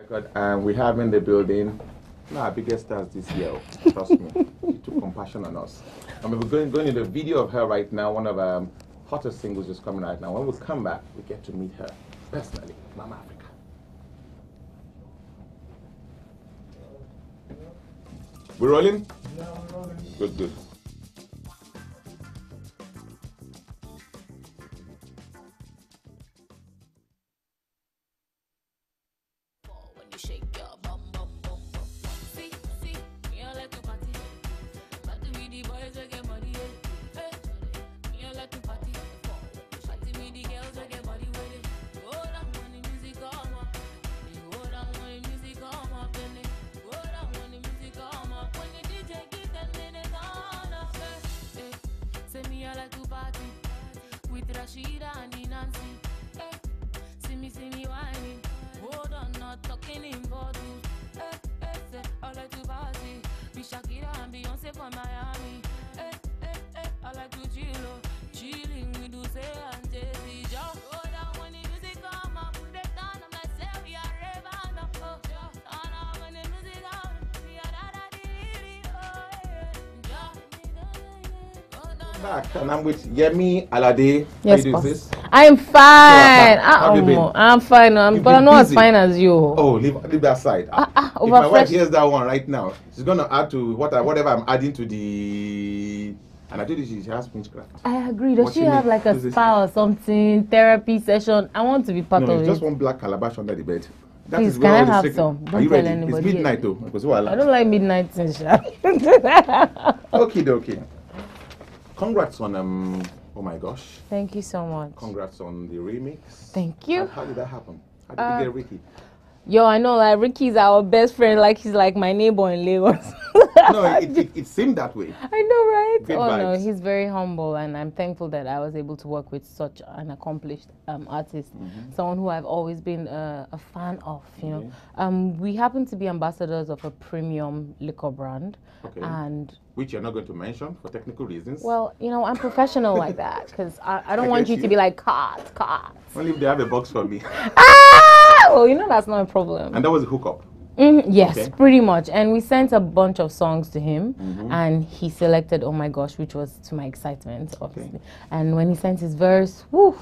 And we have in the building our biggest stars this year. Trust me, she took compassion on us. And we're going in the video of her right now. One of our hottest singles is coming right now. When we come back, we get to meet her personally, Mama Africa. We're rolling? Yeah, we're rolling. Good, good. See me whining. Hold on, not talking in bottles. I like to party. Be Shakira and Beyonce from Miami. I like to chilling with Duce and Jay-Z. Hold on when the music come up, put it down. I'm like, say we are raving up. Turn on when the music come, we are Back, and I'm with Yemi Alade. Yes, How you boss. this? I'm fine. How you been? I'm fine. But I'm not as fine as you. Oh, leave that side. If my wife hears that one right now, she's gonna add to whatever I'm adding to the. And I told you she has witchcraft. I agree. Does she have like a spa or something, therapy session? I want to be part of it. No, just one black calabash under the bed. That Please, is can I have some? Are you ready? It's midnight though. I don't like midnight things. Okay. Congrats on oh my gosh. Thank you so much. Congrats on the remix. Thank you. How did that happen? How did you get Ricky? Yo, I know, like Ricky's our best friend, like he's like my neighbor in Lagos. No, it seemed that way. I know, right? Good oh vibes. No, he's very humble, and I'm thankful that I was able to work with such an accomplished artist, someone who I've always been a fan of. You know, we happen to be ambassadors of a premium liquor brand, and which you're not going to mention for technical reasons. Well, you know, I'm professional like that because I don't want you to be like cut. Only if they have a box for me. Well, you know that's not a problem. And that was a hookup. Yes, pretty much. And we sent a bunch of songs to him, and he selected "Oh My Gosh," which was to my excitement, obviously. And when he sent his verse, whoo,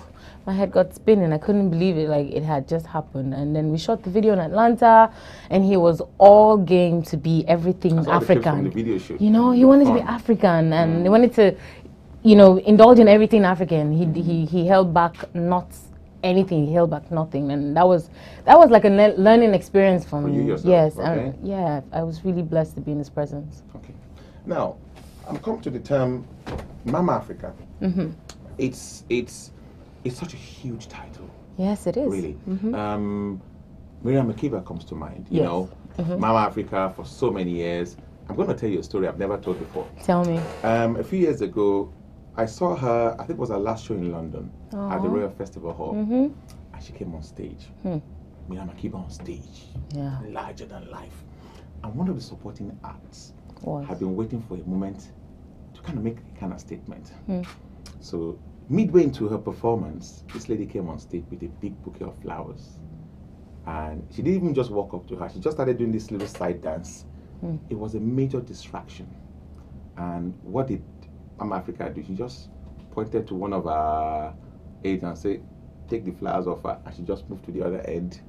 my head got spinning. I couldn't believe it, like it had just happened. And then we shot the video in Atlanta, and he was all game to be everything African. The video shoot. You know, he wanted to be African, and he wanted to, you know, indulge in everything African. He held back not anything. He held back nothing, and that was like a learning experience for me. You yourself, yes, okay. Yeah, I was really blessed to be in his presence. Okay, now I'm coming to the term Mama Africa. It's such a huge title. Yes, it is. Really. Miriam Makeba comes to mind. You know, Mama Africa for so many years. I'm going to tell you a story I've never told before. Tell me. A few years ago, I saw her, I think it was her last show in London at the Royal Festival Hall. And she came on stage. Miriam Makeba on stage. Yeah. Larger than life. And one of the supporting acts had been waiting for a moment to kind of make a kind of statement. So midway into her performance, this lady came on stage with a big bouquet of flowers. And she didn't even just walk up to her. She just started doing this little side dance. It was a major distraction. And what did Mama Africa do? She just pointed to one of her aides and said, take the flowers off her. And she just moved to the other end.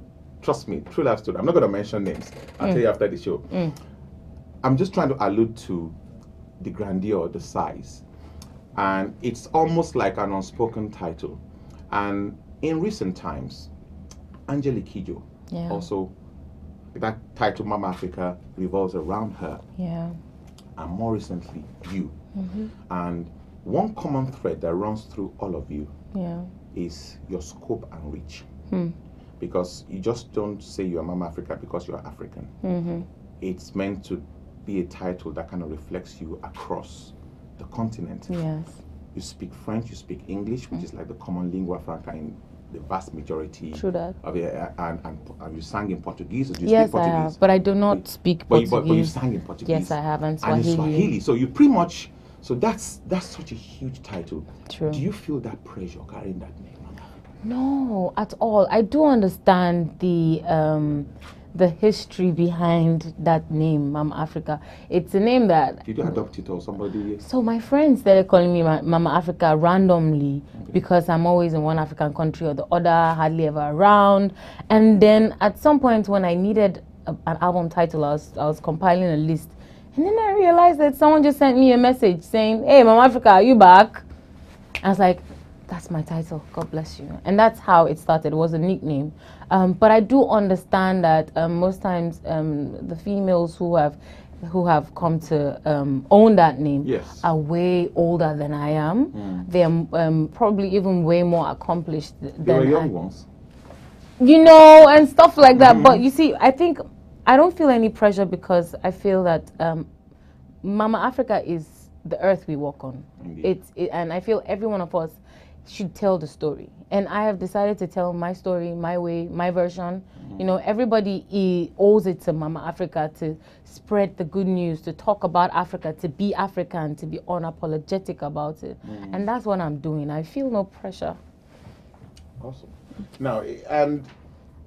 Trust me, true life story. I'm not going to mention names. I'll tell you after the show. I'm just trying to allude to the grandeur, the size. And it's almost like an unspoken title. And in recent times, Angelique Kidjo also, that title Mama Africa revolves around her. Yeah. And more recently, you. And one common thread that runs through all of you is your scope and reach. Because you just don't say you're Mama Africa because you're African. It's meant to be a title that kind of reflects you across the continent. Yes. You speak French, you speak English, which is like the common lingua franca in the vast majority of it, and you sang in Portuguese. Or do you speak Portuguese? I have, but I do not speak Portuguese. But you sang in Portuguese. Yes, I have, and in Swahili. So you pretty much, so that's such a huge title. True. Do you feel that pressure carrying that name? No, at all. I do understand the the history behind that name, Mama Africa. It's a name that... Did you adopt it or somebody? So my friends started calling me Mama Africa randomly because I'm always in one African country or the other, hardly ever around. And then at some point when I needed an album title, I was compiling a list. And then I realized that someone just sent me a message saying, "Hey, Mama Africa, are you back?" I was like, that's my title, God bless you. And that's how it started. It was a nickname. But I do understand that most times the females who have come to own that name are way older than I am. They're probably even way more accomplished than young ones. You know, and stuff like that. But you see, I don't feel any pressure because I feel that Mama Africa is the earth we walk on. And I feel every one of us should tell the story. And I have decided to tell my story, my way, my version. You know, everybody owes it to Mama Africa to spread the good news, to talk about Africa, to be African, to be unapologetic about it. And that's what I'm doing. I feel no pressure. Awesome. Now, and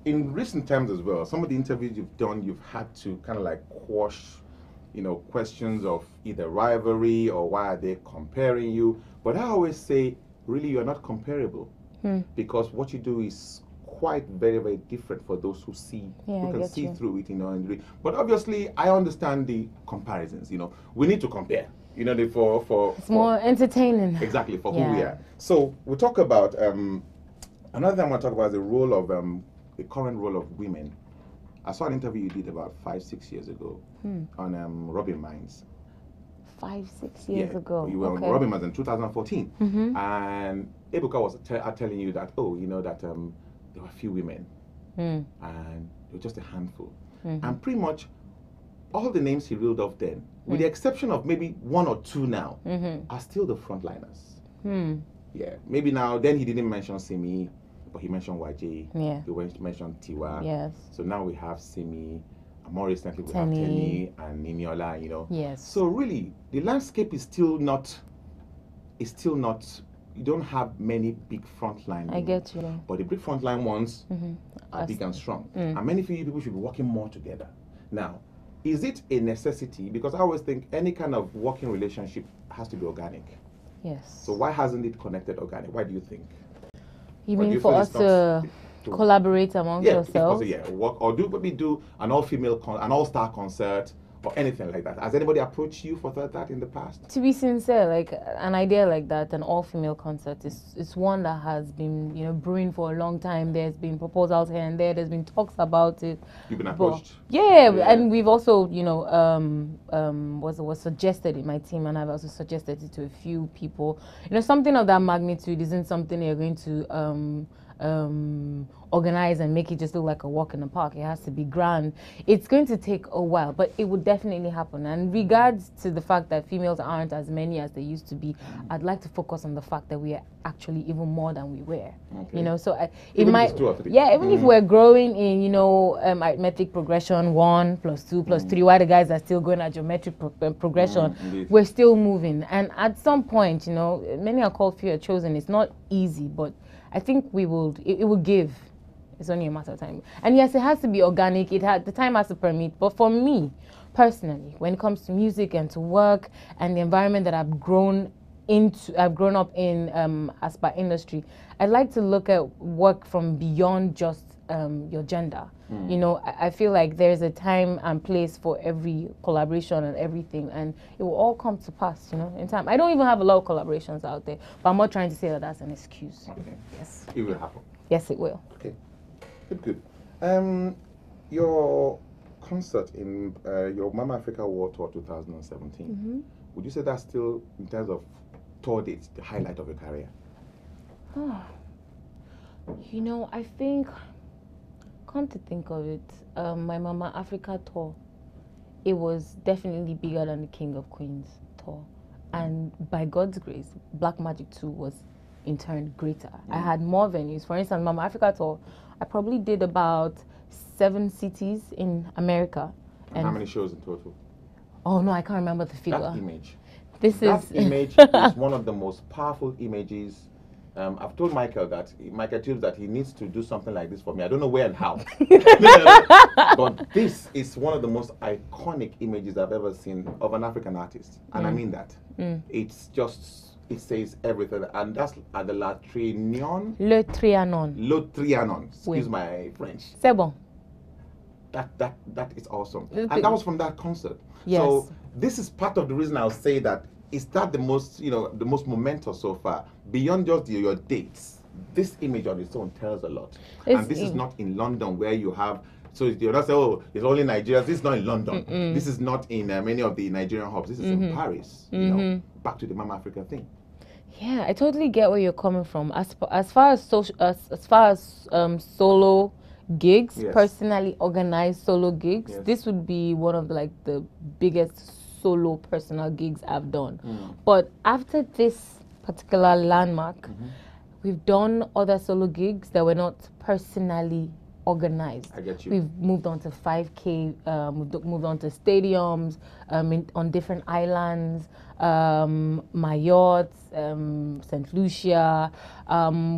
in recent times as well, some of the interviews you've done, you've had to kind of like quash, you know, questions of either rivalry or why are they comparing you. But I always say, really, you're not comparable because what you do is quite very, very different for those who see, who can see through it, you know. But obviously, I understand the comparisons. You know, we need to compare. You know, it's more entertaining. Exactly, for who we are. So we'll talk about another thing I want to talk about is the role of the current role of women. I saw an interview you did about 5-6 years ago on Robin Mines. 5-6 years ago. You were on Robin Mines in 2014, and Ebuka was telling you that you know that there were a few women, and they were just a handful, and pretty much all the names he reeled off then, with the exception of maybe 1 or 2 now, are still the frontliners. Yeah, maybe now. Then he didn't mention Simi, but he mentioned YJ. Yeah. He mentioned Tiwa. Yes. So now we have Simi. And more recently, we have Tenny and Niniola, you know. Yes. So really, the landscape is still not. You don't have many big frontline. I get you. But the big frontline ones are big and strong, and many people should be working more together. Now, is it a necessity? Because I always think any kind of working relationship has to be organic. Yes. So why hasn't it connected organic? Why do you think? You mean for us to collaborate amongst ourselves? Work or do an all-star concert or anything like that. Has anybody approached you for that in the past? To be sincere, like an idea like that, an all-female concert is one that has been, you know, brewing for a long time. There's been proposals here and there. There's been talks about it. You've been approached. Yeah, and we've also, you know, was suggested in my team, and I've also suggested it to a few people. You know, something of that magnitude isn't something you're going to organize and make it just look like a walk in the park. It has to be grand. It's going to take a while, but it would definitely happen. And regards to the fact that females aren't as many as they used to be, I'd like to focus on the fact that we are actually even more than we were. Okay. You know, so it might, even if we're growing in, you know, arithmetic progression 1 + 2 + 3, while the guys are still going at geometric progression, we're still moving. And at some point, you know, many are called, few are chosen. It's not easy, but I think it will give. It's only a matter of time. And yes, it has to be organic. The time has to permit. But for me, personally, when it comes to music and to work and the environment that I've grown up in as per industry, I'd like to look at work from beyond just your gender. You know, I feel like there's a time and place for every collaboration and everything, and it will all come to pass, you know, in time. I don't even have a lot of collaborations out there, but I'm not trying to say that that's an excuse. Okay. Yes. It will happen. Yes, it will. Okay. Good. Your concert in your Mama Africa World Tour 2017, would you say that's still, in terms of tour dates, the highlight of your career? You know, I think, come to think of it, my Mama Africa tour, it was definitely bigger than the King of Queens tour. And by God's grace, Black Magic 2 was in turn greater. I had more venues. For instance, Mama Africa tour, I probably did about 7 cities in America. And how many shows in total? Oh no, I can't remember the figure. That image. That image is one of the most powerful images I've told Michael Tubes that he needs to do something like this for me. I don't know where and how. But this is one of the most iconic images I've ever seen of an African artist. And I mean that. It's just, it says everything. And that's at the La Trianon. Le Trianon. Le Trianon. Excuse my French. C'est bon. That is awesome. And that was from that concert. Yes. So this is part of the reason I'll say that is that the most, the most momentous so far. Beyond just your dates, this image on its own tells a lot. And this is not in London where you have, so you're not saying, oh, it's only Nigeria. This is not in London. This is not in many of the Nigerian hubs. This is in Paris. Back to the Mama Africa thing. Yeah, I totally get where you're coming from. As far as solo gigs, personally organized solo gigs, this would be one of the biggest solo personal gigs I've done. But after this particular landmark, we've done other solo gigs that were not personally organized. I get you. We've moved on to 5K, we've moved on to stadiums, on different islands, Mayotte, St. Lucia.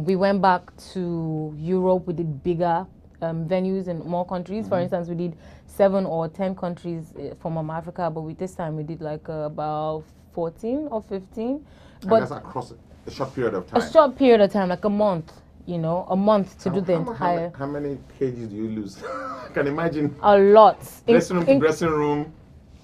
We went back to Europe. We did bigger venues in more countries. For instance, we did 7 or 10 countries from Africa, but this time we did about 14 or 15. But that's across a short period of time. A short period of time, like a month. A month to do the entire. How many kgs do you lose? I can imagine. A lot. Dressing room to dressing room.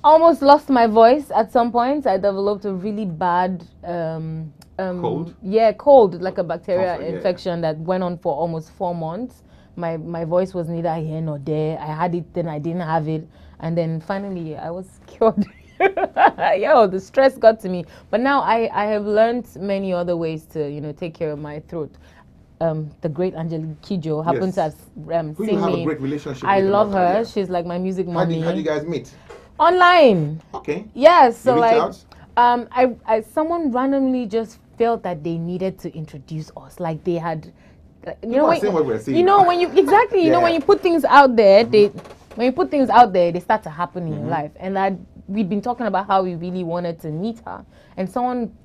Almost lost my voice at some point. I developed a really bad cold. Yeah, cold, like a bacterial infection that went on for almost 4 months. My voice was neither here nor there. I had it, then I didn't have it, and then finally I was cured. The stress got to me. But now I have learned many other ways to take care of my throat. The great Angelique Kidjo happens to who you have a great relationship I with. love her. Yeah. She's like my music mommy. How did you guys meet? Online. Okay. Yes. So out? Someone randomly just felt that they needed to introduce us. Like they had, what we're seeing. When you exactly, when you put things out there, they start to happen in your life. And we'd been talking about how we really wanted to meet her, and someone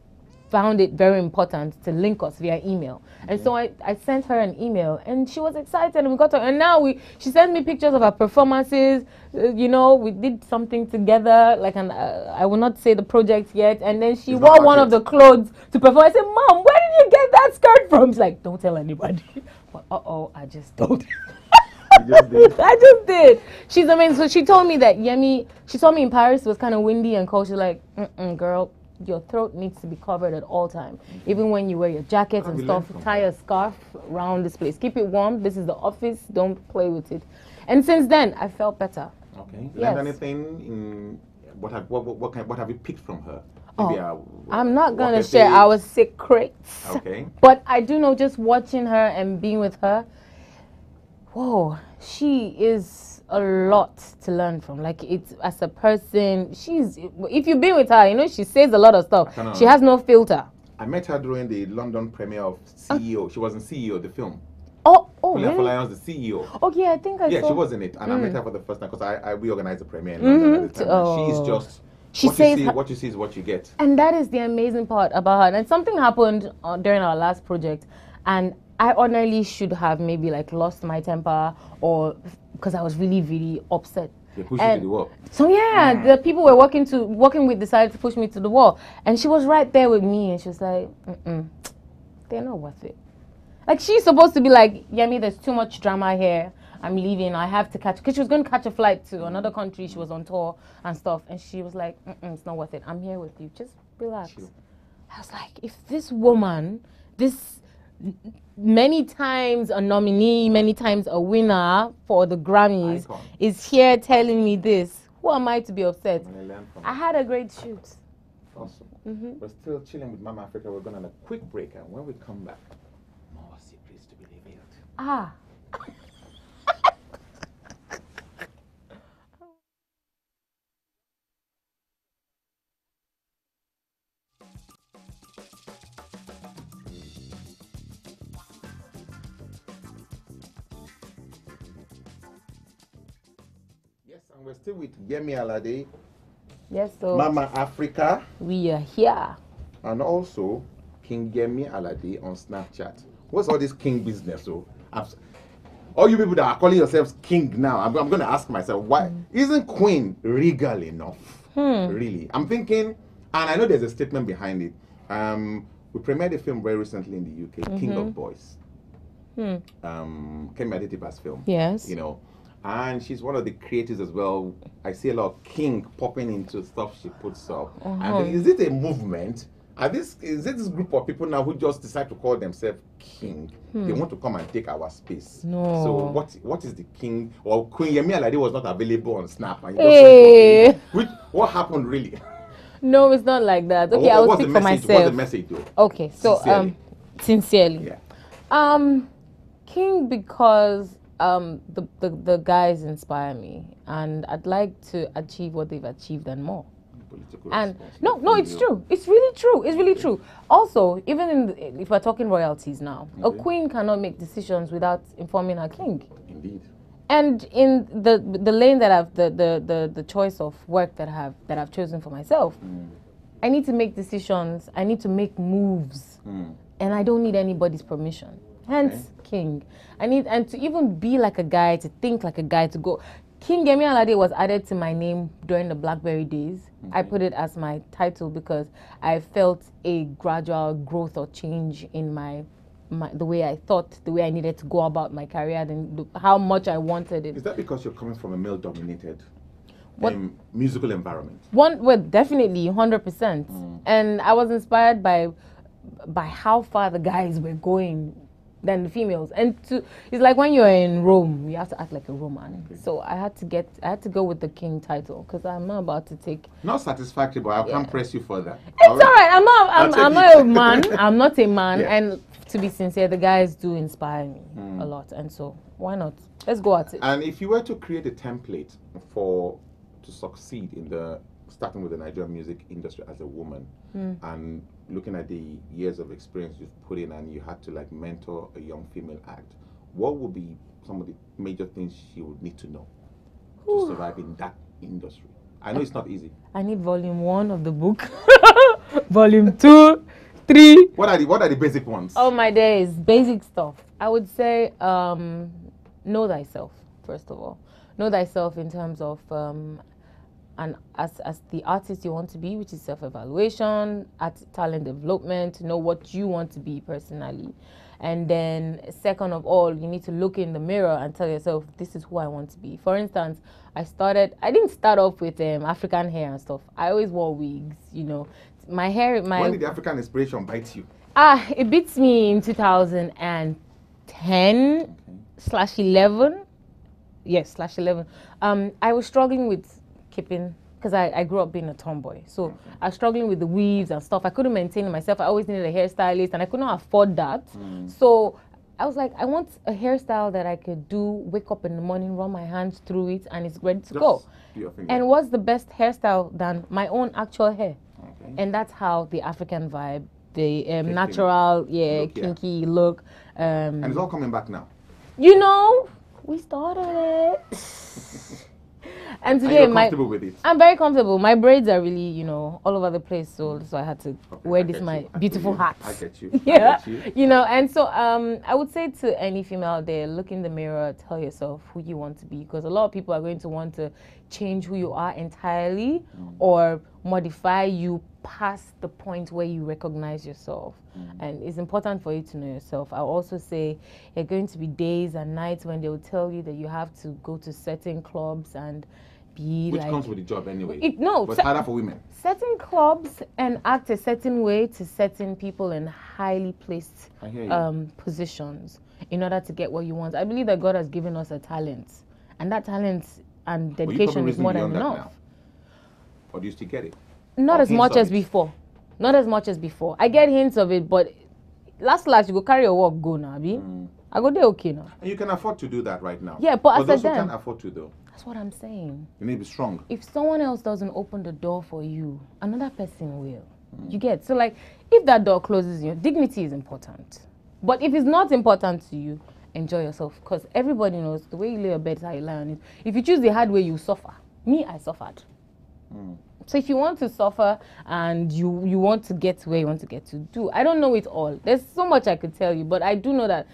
found it very important to link us via email. And so I sent her an email, and she was excited, and we got her. And now she sent me pictures of her performances. We did something together, I will not say the project yet. And then she wore one of the clothes to perform. I said, Mom, where did you get that skirt from? She's like, don't tell anybody. But I just told I just did. She's amazing. So she told me that she saw me in Paris. It was kind of windy and cold. She's like, girl, your throat needs to be covered at all times. Even when you wear your jackets and stuff, tie a scarf around this place. Keep it warm. This is the office. Don't play with it. And since then, I felt better. Okay. Learned anything? What have you picked from her? Maybe I'm not going to share our secrets. Okay. But I do know, just watching her and being with her, whoa, she is a lot to learn from. It's as a person, if you've been with her, she says a lot of stuff. She has no filter. I met her during the London premiere of CEO. She was in CEO, the film. Oh, really? Was the CEO. Oh, yeah, I think I saw. Yeah, she was in it, and I met her for the first time because we organized the premiere in London at the time. She's just. What you see is what you get. And that is the amazing part about her. And something happened during our last project, and I ordinarily should have maybe lost my temper, or because I was really, really upset. They pushed you to the wall. So the people we're working with decided to push me to the wall, and she was right there with me, and she was like, they're not worth it. She's supposed to be like, Yemi, there's too much drama here. I'm leaving. I have to catch, because she was going to catch a flight to another country. She was on tour and stuff, and she was like, it's not worth it. I'm here with you. Just relax. Sure. I was like, if this woman, this many times a nominee, many times a winner for the Grammys, is here telling me this, who am I to be upset? I had a great shoot. Awesome. We're still chilling with Mama Africa. We're going on a quick break, and when we come back, more secrets to be revealed. And we're still with Yemi Alade. Yes, so Mama Africa. We are here. And also, King Yemi Alade on Snapchat. What's all this king business? So, all you people that are calling yourselves king now, I'm going to ask myself, why isn't queen regal enough? Really? I'm thinking, and I know there's a statement behind it. We premiered a film very recently in the UK, King of Boys. Kemi Adetiba's film. Yes. You know, and she's one of the creators as well. I see a lot of king popping into stuff she puts up. And is it a movement? Is it this group of people now who just decide to call themselves king? They want to come and take our space. No. So what is the king? Or Queen Yemi Alade was not available on Snap. And what happened really? No, it's not like that. Okay, I will speak for myself. What's the message though? Okay, so sincerely. Yeah. King because the guys inspire me, and I'd like to achieve what they've achieved and more. And no, it's true. It's really true. It's really true. Also, even if we're talking royalties now, a queen cannot make decisions without informing her king. Indeed. And in the lane that I've the choice of work that I've chosen for myself, I need to make decisions. I need to make moves, and I don't need anybody's permission. Hence, king. And to even be like a guy, to think like a guy, to go. King Yemi Alade was added to my name during the BlackBerry days. I put it as my title because I felt a gradual growth or change in the way I thought, the way I needed to go about my career, and how much I wanted it. Is that because you're coming from a male-dominated musical environment? Well, definitely, 100%. And I was inspired by how far the guys were going than the females. And it's like when you're in Rome, you have to act like a Roman. So I had to go with the king title because I'm not about to take. Not satisfactory, but I can't press you further. It's all right. I'm not a man. I'm not a man. Yeah. And to be sincere, the guys do inspire me a lot. And so why not? Let's go at it. And if you were to create a template to succeed in starting with the Nigerian music industry as a woman, and looking at the years of experience you've put in, and you had to like mentor a young female act, what would be some of the major things she would need to know to survive in that industry? I know it's not easy. I need volume 1 of the book, volume 2, 3. What are the basic ones? Oh my days, basic stuff. I would say know thyself, first of all. Know thyself in terms of and as the artist you want to be, which is self-evaluation, talent development, know what you want to be personally. And then second of all, you need to look in the mirror and tell yourself, this is who I want to be. For instance, I didn't start off with African hair and stuff. I always wore wigs, you know. My hair, when did the African inspiration bite you? It beats me in 2010/11. Yes, /11. I was struggling with keeping, because I grew up being a tomboy. So I was struggling with the weaves and stuff. I couldn't maintain it myself. I always needed a hairstylist and I could not afford that. So I was like, I want a hairstyle that I could wake up in the morning, run my hands through it, and it's ready to go. And what's the best hairstyle than my own actual hair? And that's how the African vibe, the natural, kinky look. And it's all coming back now. You know, we started it. And today, you're comfortable with it? I'm very comfortable. My braids are really, you know, all over the place. So I had to wear my beautiful hat. I get you. Yeah. I get you. You know, and so I would say to any female out there, look in the mirror, tell yourself who you want to be. Because a lot of people are going to want to change who you are entirely or modify you past the point where you recognize yourself. And it's important for you to know yourself. I'll also say there are going to be days and nights when they will tell you that you have to go to certain clubs and be Which comes with the job anyway. But it's harder for women. Certain clubs and act a certain way to certain people in highly placed positions in order to get what you want. I believe that God has given us a talent. And that talent and dedication is more than enough. Or do you still get it? Not as much as before. Not as much as before. I get hints of it, but last you go carry your work, go now, Abi. I go there okay now. And you can afford to do that right now. Yeah, but as those who can't afford to though. That's what I'm saying. You need to be strong. If someone else doesn't open the door for you, another person will. You get? So like, if that door closes, your dignity is important. But if it's not important to you, enjoy yourself. Because everybody knows the way you lay your bed is how you lie on it. If you choose the hard way, you suffer. Me, I suffered. So if you want to suffer and you want to get to where you want to get to, do. I don't know it all. There's so much I could tell you, but I do know that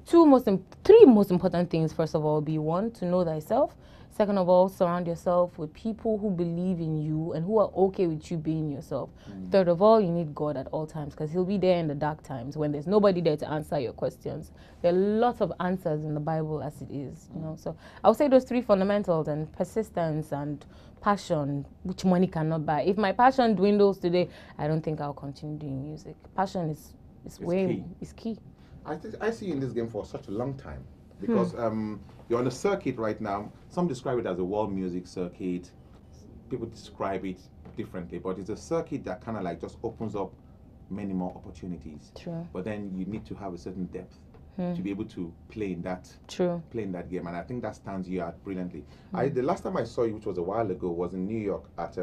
three most important things. First of all, be one, to know thyself. Second of all, surround yourself with people who believe in you and who are okay with you being yourself. Third of all, you need God at all times, because he'll be there in the dark times when there's nobody there to answer your questions. There are lots of answers in the Bible as it is, you know. So I would say those three fundamentals, and persistence and passion, which money cannot buy. If my passion dwindles today, I don't think I'll continue doing music. Passion is key. I see you in this game for such a long time, because you're on a circuit right now. Some describe it as a world music circuit. People describe it differently, but it's a circuit that kind of like just opens up many more opportunities. True. But then you need to have a certain depth to be able to play in that game, and I think that stands you out brilliantly. The last time I saw you, which was a while ago, was in New York at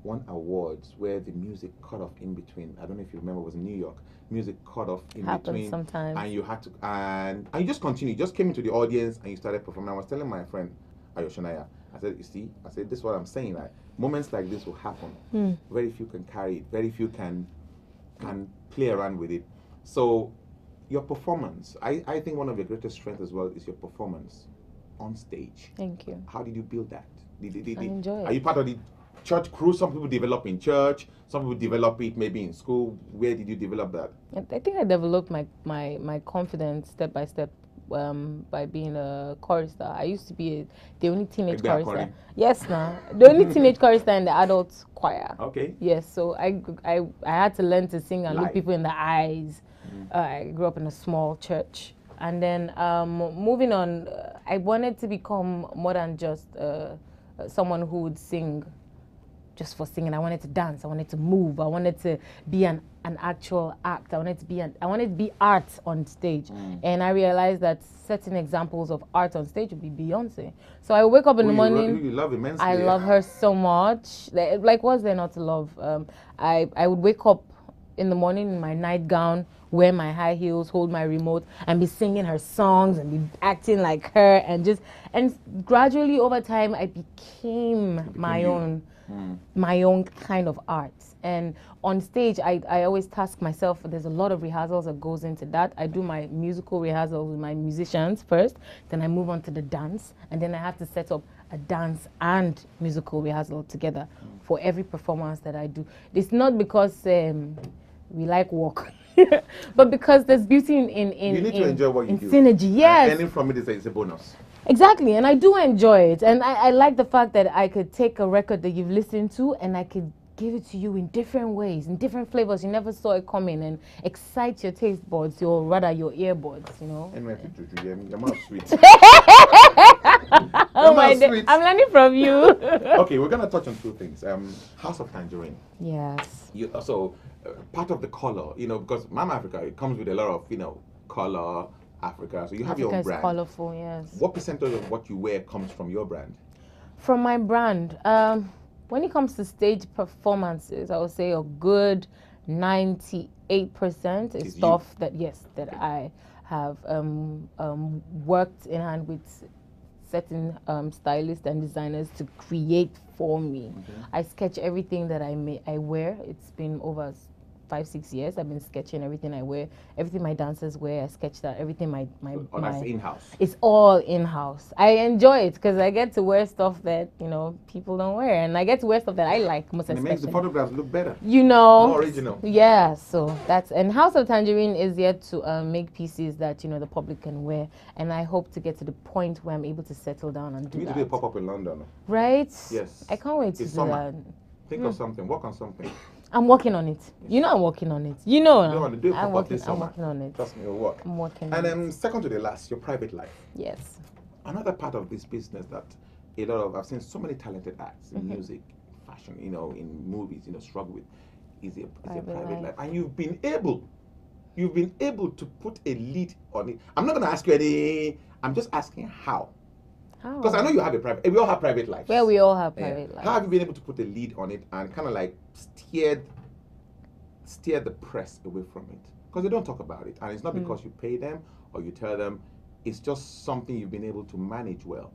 one awards where the music cut off in between. I don't know if you remember, it was in New York. Music cut off in between sometimes, and you had to and you just continued. You just came into the audience and you started performing. I was telling my friend Ayoshanaya, I said, you see, I said, this is what I'm saying, like moments like this will happen. Very few can carry it, very few can play around with it. So your performance, I think one of your greatest strengths as well is your performance on stage. Thank you. How did you build that? I enjoy it. Are you part of the church crew? Some people develop in church, some people develop it maybe in school. Where did you develop that? I think I developed my confidence step by step by being a chorister. I used to be the only teenage chorister. Yes, the only teenage chorister in the adult choir. Okay. Yes, so I had to learn to sing and look people in the eyes. I grew up in a small church, and then moving on, I wanted to become more than just someone who would sing just for singing. I wanted to dance. I wanted to move. I wanted to be an actual act. I wanted to be art on stage. And I realized that certain examples of art on stage would be Beyonce. So I wake up in the morning. You love immensely. I love her so much. Like, what's there not to love? I would wake up in the morning in my nightgown, wear my high heels, hold my remote, and be singing her songs and be acting like her, and gradually over time I became my own kind of art. And on stage, I always task myself, there's a lot of rehearsals that goes into that. I do my musical rehearsals with my musicians first, then I move on to the dance, and then I have to set up a dance and musical rehearsal together for every performance that I do. It's not because we like work, but because there's beauty in you need to enjoy what you do. Synergy, yes. And earning from it is a bonus. Exactly, and I do enjoy it, and I like the fact that I could take a record that you've listened to and I could give it to you in different ways, in different flavors. You never saw it coming, and excite your taste buds, or rather your earbuds, you know. You're more sweet. Oh my God, I'm learning from you. Okay, we're gonna touch on two things. House of Tangerine. Yes. Part of the color, because Mama Africa, it comes with a lot of, color. Africa, so you have your own brand. Colorful, yes. What percentage of what you wear comes from your brand? From my brand, when it comes to stage performances, I would say a good 98% is stuff that I have worked in hand with certain stylists and designers to create for me. I sketch everything that I wear. It's been over 5-6 years. I've been sketching everything I wear, everything my dancers wear. I sketch that. Everything that's in-house. It's all in-house. I enjoy it because I get to wear stuff that people don't wear, and I get to wear stuff that I like most. And it makes the photographs look better. More original. Yeah. So and House of Tangerine is yet to make pieces that the public can wear, and I hope to get to the point where I'm able to settle down and do that. You need to do a pop-up in London. Right? Yes. I can't wait to do that. Think of something. Work on something. I'm working on it. I'm working on it. I'm working on it. Trust me, it'll work. I'm working on it. And second to the last, your private life. Yes. Another part of this business that I've seen so many talented acts in music, fashion, in movies, struggle with is a private life. And you've been able to put a lead on it. I'm not going to ask you I'm just asking how. Because I know you have we all have private lives. Well, we all have private lives. How have you been able to put a lead on it and kind of like steer the press away from it? Because they don't talk about it. And it's not because you pay them or you tell them. It's just something you've been able to manage well.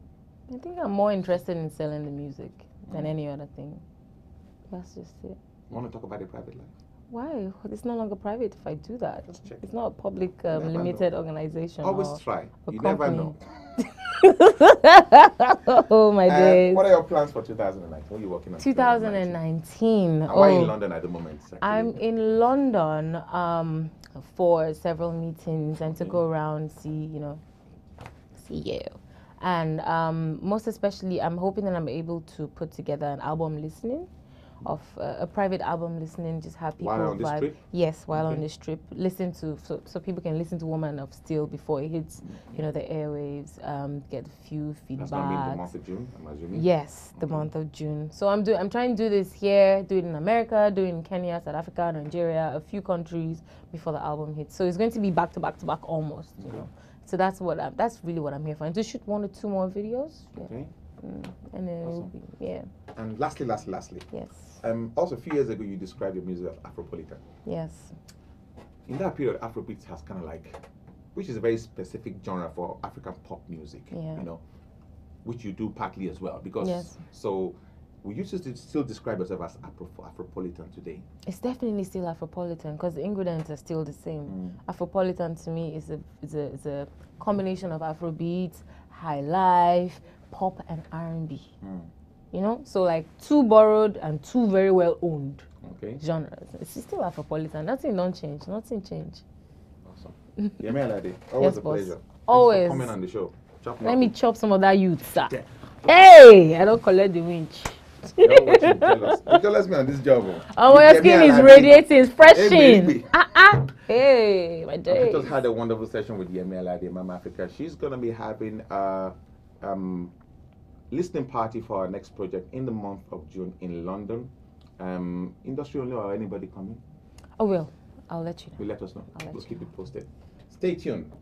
I think I'm more interested in selling the music than any other thing. That's just it. Want to talk about your private life? Why? It's no longer private if I do that. Just check. It's not a public limited organization. Always try. You never know. Oh my days. What are your plans for 2019? What are you working on? 2019. Why are you in London at the moment? Actually? I'm in London for several meetings and to go around, see you. And most especially, I'm hoping that I'm able to put together an album listening of a private album listening, just have people while on this trip? Yes, while on this trip, listen to so people can listen to Woman of Steel before it hits the airwaves, get a few feedback. That's gonna be in the month of June, I'm assuming. Yes, the month of June. So I'm trying to do this here, do it in America, do it in Kenya, South Africa, Nigeria, a few countries before the album hits. So it's going to be back to back to back almost, you know. So that's really what I'm here for. And to shoot 1 or 2 more videos. Yeah. Okay. And then awesome. Yeah. And lastly. Yes. Also, a few years ago, you described your music as Afropolitan. Yes. In that period, Afrobeat has kind of like, which is a very specific genre for African pop music. Yeah. You know, which you do partly as well, because yes. So, we used to still describe yourself as Afropolitan today. It's definitely still Afropolitan because the ingredients are still the same. Afropolitan to me is a combination of Afrobeat, high life, pop, and R&B. You know, so like 2 borrowed and 2 very well owned genres. It's still Afropolitan. Nothing don't change. Nothing change. Awesome. Yemi Alade, always a pleasure. Always. Thanks for coming on the show. Let me chop some of that youth, sir. Yeah. Hey, I don't collect the winch. You're watching Jealous. You're jealous me on this job. Oh, your skin is radiating, it's freshing. Hey, my day. I just had a wonderful session with Yemi Alade, Mama Africa. She's gonna be having listening party for our next project in the month of June in London. Industry only or anybody coming? Oh, well, I'll let you know. Will let us know. We'll keep it posted. Stay tuned.